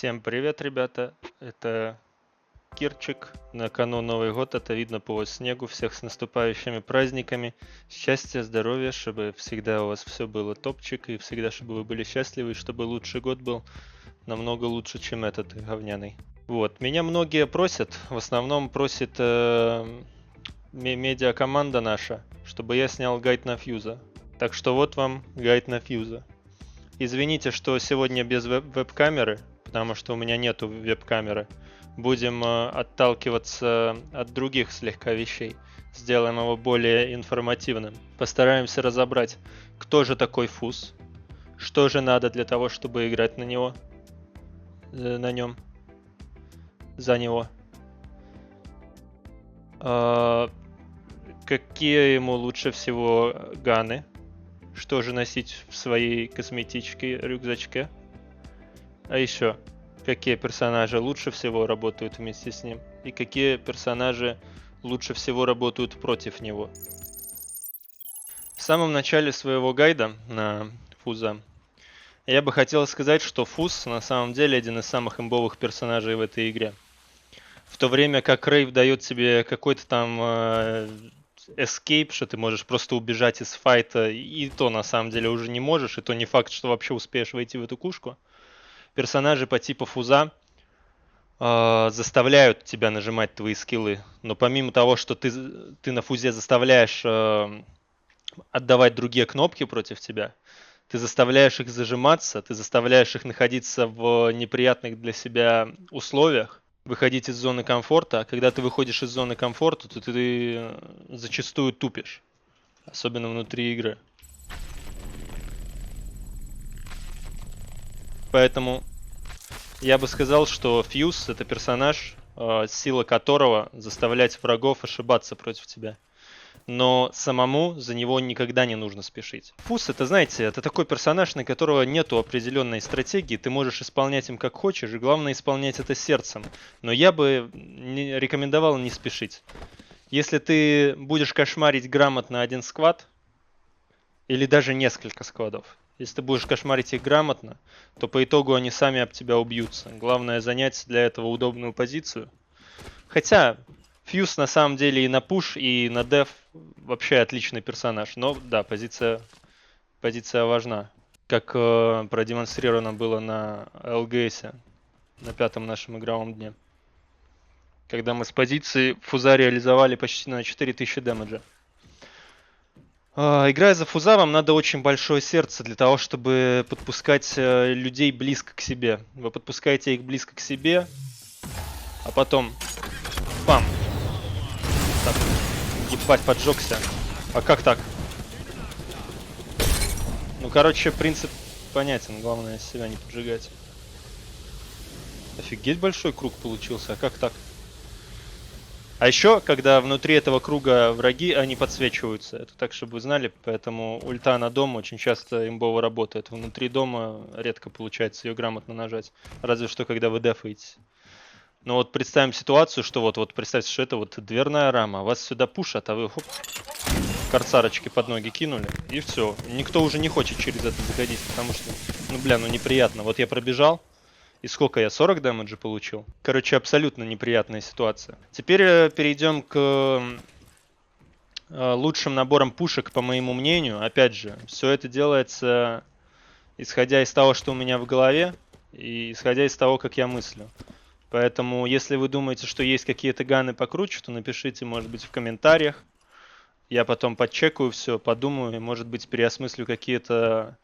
Всем привет, ребята! Это Кирчик. На кону Новый год, это видно по снегу. Всех с наступающими праздниками. Счастья, здоровья, чтобы всегда у вас все было топчик, и всегда, чтобы вы были счастливы, и чтобы лучший год был намного лучше, чем этот говняный. Вот, меня многие просят, в основном просит медиакоманда наша, чтобы я снял гайд на фьюза. Так что вот вам гайд на фьюза. Извините, что сегодня без веб-камеры, потому что у меня нету веб-камеры. Будем отталкиваться от других слегка вещей. Сделаем его более информативным. Постараемся разобрать, кто же такой фуз, что же надо для того, чтобы играть на него, на нем, за него. Какие ему лучше всего ганы, что же носить в своей косметичке, рюкзачке. А еще, какие персонажи лучше всего работают вместе с ним, и какие персонажи лучше всего работают против него. В самом начале своего гайда на фуза я бы хотел сказать, что фуз на самом деле один из самых имбовых персонажей в этой игре. В то время как Рейв дает тебе какой-то там escape, что ты можешь просто убежать из файта, и то на самом деле уже не можешь, и то не факт, что вообще успеешь войти в эту кушку. Персонажи по типу фуза заставляют тебя нажимать твои скиллы, но помимо того, что ты на фузе заставляешь отдавать другие кнопки против тебя, ты заставляешь их зажиматься, ты заставляешь их находиться в неприятных для себя условиях, выходить из зоны комфорта, а когда ты выходишь из зоны комфорта, то ты зачастую тупишь, особенно внутри игры. Поэтому я бы сказал, что Фьюз — это персонаж, сила которого заставлять врагов ошибаться против тебя. Но самому за него никогда не нужно спешить. Фуз — это, знаете, это такой персонаж, на которого нету определенной стратегии, ты можешь исполнять им как хочешь, и главное исполнять это сердцем. Но я бы рекомендовал не спешить. Если ты будешь кошмарить грамотно один сквад, или даже несколько сквадов, если ты будешь кошмарить их грамотно, то по итогу они сами об тебя убьются. Главное занять для этого удобную позицию. Хотя Фьюз на самом деле и на пуш, и на деф вообще отличный персонаж. Но да, позиция важна. Как продемонстрировано было на ЛГС, на 5-м нашем игровом дне. Когда мы с позиции фуза реализовали почти на 4000 дэмэджа. Играя за фуза, вам надо очень большое сердце для того, чтобы подпускать людей близко к себе. Вы подпускаете их близко к себе, а потом бам! Так, ебать, поджегся. А как так? Ну, короче, принцип понятен. Главное себя не поджигать. Офигеть, большой круг получился. А как так? А еще, когда внутри этого круга враги, они подсвечиваются. Это так, чтобы вы знали. Поэтому ульта на дом очень часто имбово работает. Внутри дома редко получается ее грамотно нажать. Разве что, когда вы дефаетесь. Ну вот представим ситуацию, что вот представьте, что это вот дверная рама. Вас сюда пушат, а вы хоп, корсарочки под ноги кинули. И все. Никто уже не хочет через это заходить, потому что, ну бля, ну неприятно. Вот я пробежал. И сколько я? 40 дэмэджа получил? Короче, абсолютно неприятная ситуация. Теперь перейдем к лучшим наборам пушек, по моему мнению. Опять же, все это делается исходя из того, что у меня в голове, и исходя из того, как я мыслю. Поэтому, если вы думаете, что есть какие-то ганы покруче, то напишите, может быть, в комментариях. Я потом подчекаю все, подумаю, и, может быть, переосмыслю какие-то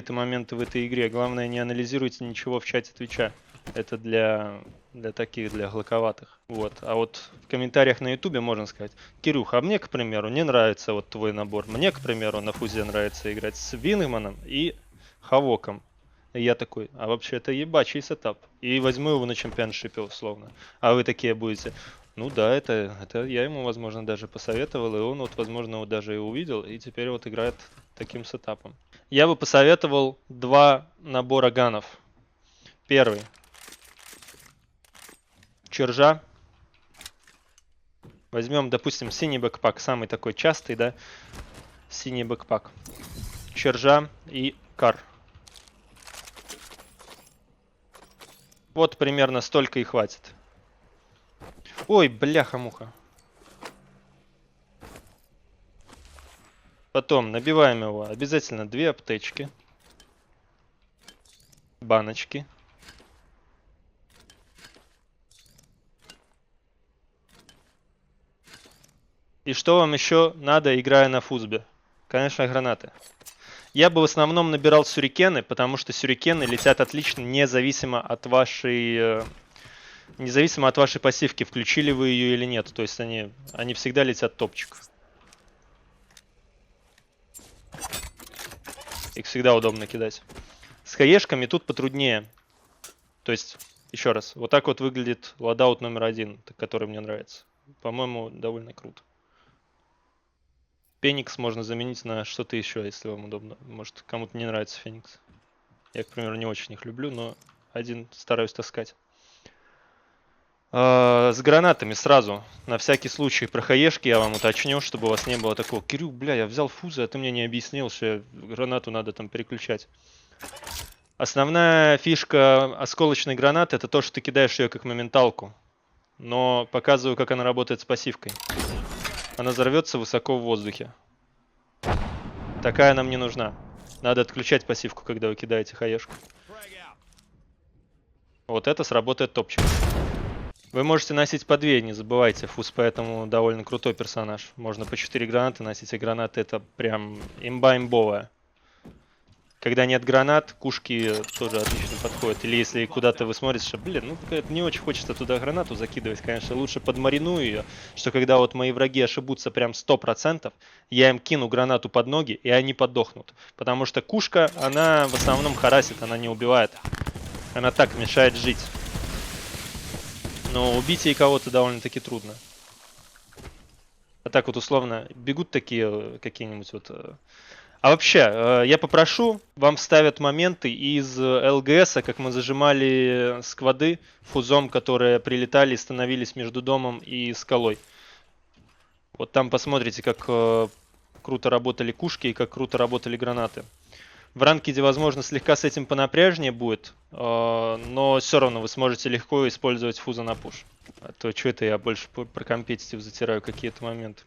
моменты в этой игре. Главное, не анализируйте ничего в чате Твича. Это для таких, для глоковатых. Вот. А вот в комментариях на Ютубе можно сказать: Кирюха, а мне, к примеру, не нравится вот твой набор. Мне, к примеру, на фузе нравится играть с Вингманом и Хавоком. И я такой: а вообще это ебачий сетап. И возьму его на чемпионшипе условно. А вы такие будете: ну да, это я ему, возможно, даже посоветовал, и он вот, возможно, вот даже и увидел, и теперь вот играет таким сетапом. Я бы посоветовал два набора ганов. Первый. Чержа. Возьмем, допустим, синий бэкпак, самый такой частый, да? Синий бэкпак. Чержа и кар. Вот примерно столько и хватит. Ой, бляха-муха. Потом набиваем его. Обязательно 2 аптечки. Баночки. И что вам еще надо, играя на фузбе? Конечно, гранаты. Я бы в основном набирал сюрикены, потому что сюрикены летят отлично, независимо от вашей пассивки, включили вы ее или нет. То есть они всегда летят топчик. Их всегда удобно кидать. С хаешками тут потруднее. То есть, еще раз, вот так вот выглядит ладаут номер 1, который мне нравится. По-моему, довольно круто. Феникс можно заменить на что-то еще, если вам удобно. Может, кому-то не нравится Феникс. Я, к примеру, не очень их люблю, но один стараюсь таскать. С гранатами сразу, на всякий случай, про хаешки я вам уточню, чтобы у вас не было такого: Кирилл, бля, я взял фузы, а ты мне не объяснил, что гранату надо там переключать. Основная фишка осколочной гранаты — это то, что ты кидаешь ее как моменталку. Но показываю, как она работает с пассивкой. Она взорвется высоко в воздухе. Такая нам не нужна. Надо отключать пассивку, когда вы кидаете хаешку. Вот это сработает топчик. Вы можете носить по 2, не забывайте. Фуз поэтому довольно крутой персонаж. Можно по 4 гранаты носить, и гранаты — это прям имба-имбовая. Когда нет гранат, кушки тоже отлично подходят. Или если куда-то вы смотрите, что, блин, ну не очень хочется туда гранату закидывать, конечно, лучше подмариную ее, что когда вот мои враги ошибутся прям 100%, я им кину гранату под ноги, и они подохнут. Потому что кушка, она в основном харасит, она не убивает. Она так мешает жить. Но убить ей кого-то довольно-таки трудно. А так вот условно бегут такие какие-нибудь вот... А вообще, я попрошу, вам вставят моменты из ЛГС, как мы зажимали сквады фузом, которые прилетали и становились между домом и скалой. Вот там посмотрите, как круто работали кушки и как круто работали гранаты. В ранкеде, возможно, слегка с этим понапряжнее будет, но все равно вы сможете легко использовать фуза на пуш. А то что это я больше про компетитив затираю какие-то моменты.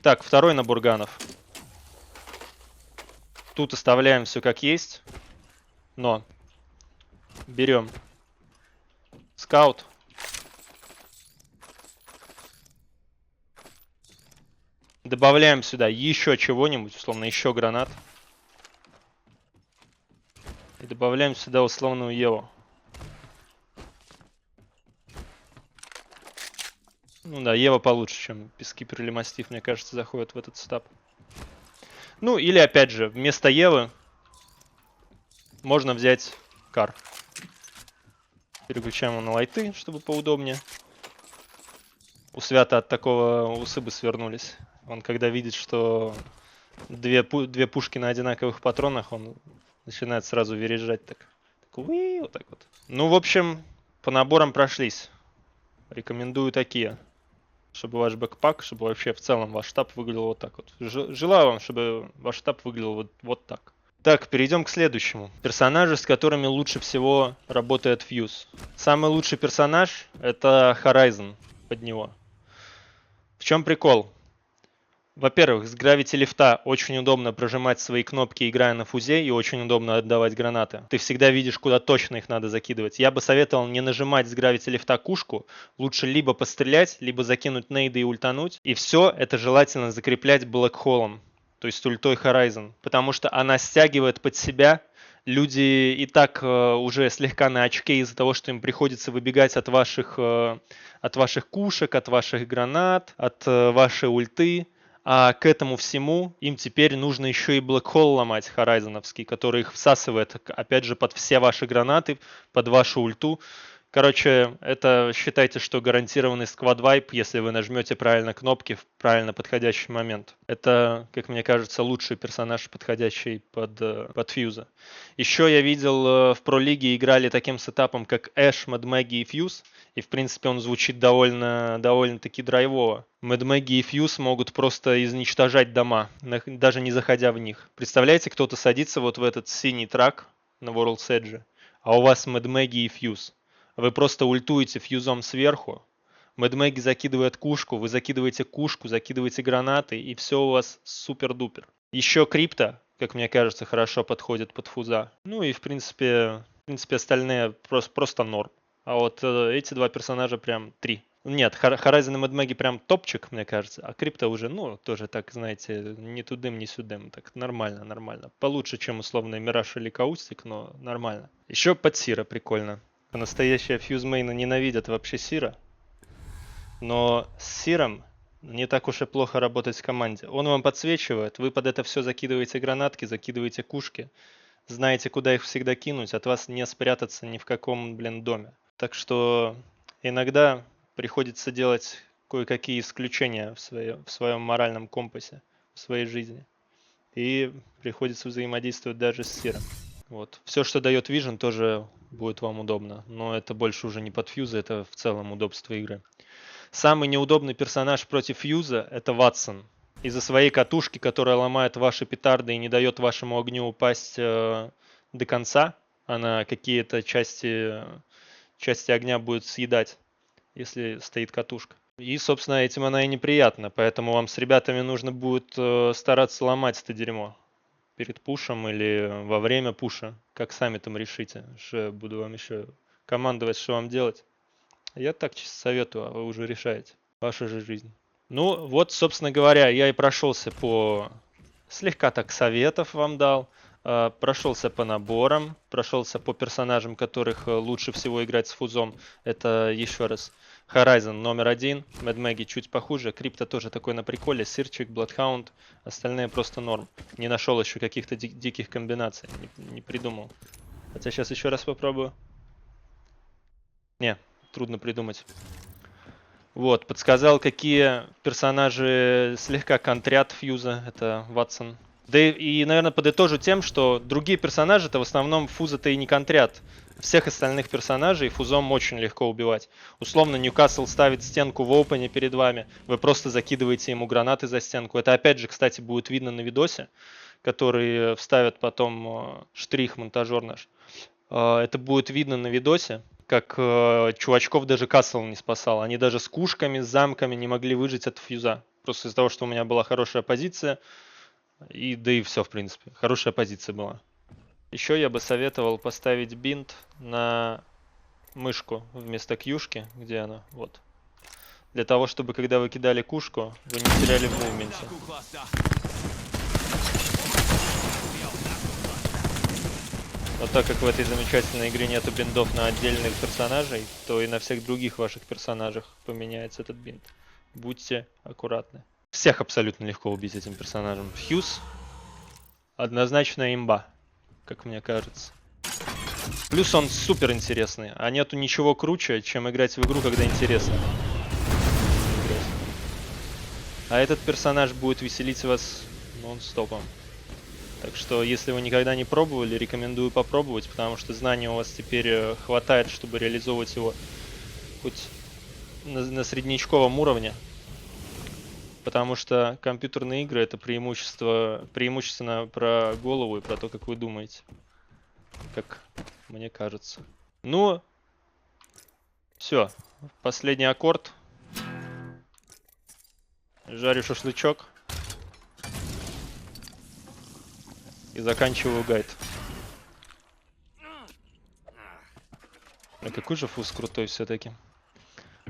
Так, второй набор ганов. Тут оставляем все как есть, но берем скаут. Добавляем сюда еще чего-нибудь, условно, еще гранат. И добавляем сюда условную Еву. Ну да, Ева получше, чем Пискипер или Мастиф, мне кажется, заходит в этот стаб. Ну, или опять же, вместо Евы можно взять Кар. Переключаем его на лайты, чтобы поудобнее. У Свята от такого усы бы свернулись. Он когда видит, что две пушки на одинаковых патронах, он начинает сразу вережать так. Уи, вот так вот. Ну, в общем, по наборам прошлись. Рекомендую такие. Чтобы ваш бэкпак, чтобы вообще в целом ваш штаб выглядел вот так вот. Желаю вам, чтобы ваш штаб выглядел вот так. Так, перейдем к следующему. Персонажи, с которыми лучше всего работает Fuse. Самый лучший персонаж — это Horizon под него. В чем прикол? Во-первых, с Gravity лифта очень удобно прожимать свои кнопки, играя на фузе, и очень удобно отдавать гранаты. Ты всегда видишь, куда точно их надо закидывать. Я бы советовал не нажимать с Gravity лифта кушку, лучше либо пострелять, либо закинуть нейды и ультануть. И все это желательно закреплять блэкхолом, то есть ультой Horizon, потому что она стягивает под себя. Люди и так уже слегка на очке из-за того, что им приходится выбегать от ваших кушек, от ваших гранат, от вашей ульты. А к этому всему им теперь нужно еще и блэкхол ломать хорайзоновский, который их всасывает, опять же, под все ваши гранаты, под вашу ульту. Короче, это считайте, что гарантированный сквад-вайп, если вы нажмете правильно кнопки в правильно подходящий момент. Это, как мне кажется, лучший персонаж, подходящий под фьюза. Еще я видел в пролиге играли таким сетапом, как Эш, Мэдмэги и Фьюз, и в принципе он звучит довольно-таки драйвово. Мэдмэги и Фьюз могут просто изничтожать дома, даже не заходя в них. Представляете, кто-то садится вот в этот синий трак на World's Edge, а у вас Мэдмэги и Фьюз. Вы просто ультуете фьюзом сверху. Мэдмэги закидывает кушку, вы закидываете кушку, закидываете гранаты, и все у вас супер-дупер. Еще крипто, как мне кажется, хорошо подходит под фуза. Ну и в принципе остальные просто норм. А вот эти два персонажа прям 3. Нет, Horizon и Mad Maggie прям топчик, мне кажется, а крипто уже, ну, тоже так, знаете, ни тудым, ни сюдым, так нормально, нормально. Получше, чем условный Мираж или Каустик, но нормально. Еще под Сира прикольно. Настоящие фьюзмейны ненавидят вообще Сира, но с Сиром не так уж и плохо работать в команде. Он вам подсвечивает, вы под это все закидываете гранатки, закидываете кушки, знаете, куда их всегда кинуть, от вас не спрятаться ни в каком, доме. Так что иногда приходится делать кое-какие исключения в своем моральном компасе, в своей жизни. И приходится взаимодействовать даже с Сиром. Вот. Все, что дает Vision, тоже будет вам удобно. Но это больше уже не под фьюзы, это в целом удобство игры. Самый неудобный персонаж против фьюза — это Ватсон. Из-за своей катушки, которая ломает ваши петарды и не дает вашему огню упасть до конца, она какие-то части огня будет съедать, если стоит катушка. И, собственно, этим она и неприятна, поэтому вам с ребятами нужно будет стараться ломать это дерьмо перед пушем или во время пуша, как сами там решите. Что буду вам еще командовать, что вам делать. Я так чисто советую, а вы уже решаете. Ваша же жизнь. Ну, вот, собственно говоря, я и прошелся по... Слегка так советов вам дал. Прошелся по наборам, прошелся по персонажам, которых лучше всего играть с фузом. Это, еще раз, Horizon номер 1, Mad Maggie чуть похуже, Крипто тоже такой на приколе, Сирчик, Bloodhound, остальные просто норм. Не нашел еще каких-то диких комбинаций, не придумал. Хотя сейчас еще раз попробую. Не, трудно придумать. Вот, подсказал, какие персонажи слегка контрят фьюза, это Ватсон. Да и, наверное, подытожу тем, что другие персонажи-то в основном фуза-то и не контрят. Всех остальных персонажей фузом очень легко убивать. Условно, Ньюкасл ставит стенку в опене перед вами, вы просто закидываете ему гранаты за стенку. Это опять же, кстати, будет видно на видосе, который вставят потом штрих, монтажер наш. Это будет видно на видосе, как чувачков даже Касл не спасал. Они даже с кушками, с замками не могли выжить от фьюза. Просто из-за того, что у меня была хорошая позиция. И да и все, в принципе. Хорошая позиция была. Еще я бы советовал поставить бинт на мышку вместо кьюшки. Где она? Вот. Для того, чтобы когда вы кидали кушку, вы не теряли в мувменте. Но так как в этой замечательной игре нету биндов на отдельных персонажей, то и на всех других ваших персонажах поменяется этот бинд. Будьте аккуратны. Всех абсолютно легко убить этим персонажем. Фьюз однозначно имба, как мне кажется. Плюс он супер интересный, а нету ничего круче, чем играть в игру, когда интересно. А этот персонаж будет веселить вас нон-стопом. Так что, если вы никогда не пробовали, рекомендую попробовать, потому что знаний у вас теперь хватает, чтобы реализовывать его хоть на среднячковом уровне. Потому что компьютерные игры — это преимущественно про голову и про то, как вы думаете. Как мне кажется. Ну, все. Последний аккорд. Жарю шашлычок. И заканчиваю гайд. А какой же фуз крутой все-таки.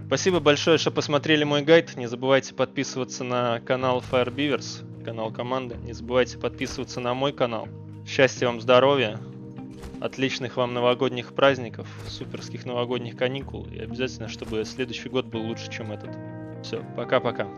Спасибо большое, что посмотрели мой гайд. Не забывайте подписываться на канал Firebeavers, канал команды. Не забывайте подписываться на мой канал. Счастья вам, здоровья. Отличных вам новогодних праздников, суперских новогодних каникул. И обязательно, чтобы следующий год был лучше, чем этот. Все, пока-пока.